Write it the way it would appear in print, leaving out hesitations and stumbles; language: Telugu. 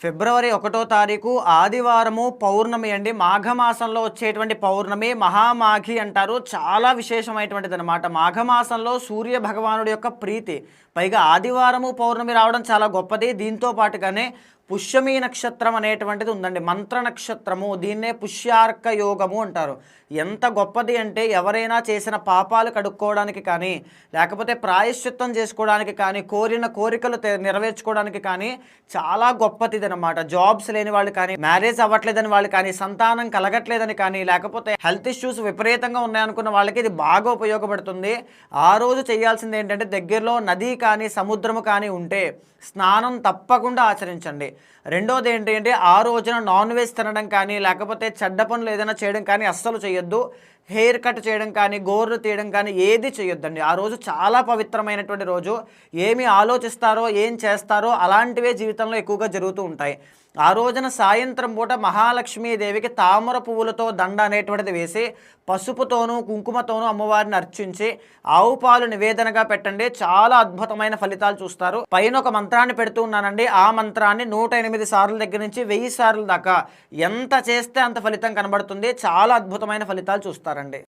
ఫిబ్రవరి 1వ తారీఖు ఆదివారము పౌర్ణమి అండి. మాఘమాసంలో వచ్చేటువంటి పౌర్ణమి మహామాఘి అంటారు. చాలా విశేషమైనటువంటిదనమాట. మాఘమాసంలో సూర్య భగవానుడి యొక్క ప్రీతి. పైగా ఆదివారము పౌర్ణమి రావడం చాలా గొప్పది. దీంతో పాటుగానే పుష్యమి నక్షత్రం అనేటువంటిది ఉందండి. మంత్ర నక్షత్రము. దీన్నే పుష్యార్క యోగము అంటారు. ఎంత గొప్పది అంటే ఎవరైనా చేసిన పాపాలు కడుక్కోవడానికి కానీ, లేకపోతే ప్రాయశ్చిత్తం చేసుకోవడానికి కానీ, కోరిన కోరికలు నెరవేర్చుకోవడానికి కానీ చాలా గొప్పదిదనమాట. జాబ్స్ లేని వాళ్ళు కానీ, మ్యారేజ్ అవ్వట్లేదని వాళ్ళు కానీ, సంతానం కలగట్లేదని కానీ, లేకపోతే హెల్త్ ఇష్యూస్ విపరీతంగా ఉన్నాయనుకున్న వాళ్ళకి ఇది బాగా ఉపయోగపడుతుంది. ఆ రోజు చేయాల్సింది ఏంటంటే దగ్గరలో నది కానీ సముద్రము కానీ ఉంటే స్నానం తప్పకుండా ఆచరించండి. రెండోది ఏంటి అంటే ఆ రోజున నాన్ వెజ్ తినడం కానీ, లేకపోతే చెడ్డ పనులు ఏదైనా చేయడం కానీ అస్సలు చేయొద్దు. హెయిర్ కట్ చేయడం కానీ, గోర్లు తీయడం కానీ ఏది చేయొద్దండి. ఆ రోజు చాలా పవిత్రమైనటువంటి రోజు. ఏమి ఆలోచిస్తారో, ఏం చేస్తారో అలాంటివే జీవితంలో ఎక్కువగా జరుగుతూ ఉంటాయి. ఆ రోజున సాయంత్రం పూట మహాలక్ష్మీదేవికి తామర పువ్వులతో దండ అనేటువంటిది వేసి, పసుపుతోనూ కుంకుమతోనూ అమ్మవారిని అర్చించి ఆవు పాలు నివేదనగా పెట్టండి. చాలా అద్భుతమైన ఫలితాలు చూస్తారు. పైన ఒక మంత్రాన్ని పెడుతూ ఉన్నానండి. ఆ మంత్రాన్ని 108 సార్ల దగ్గర నుంచి 1000 సార్లు దాకా ఎంత చేస్తే అంత ఫలితం కనబడుతుంది. చాలా అద్భుతమైన ఫలితాలు చూస్తారండి.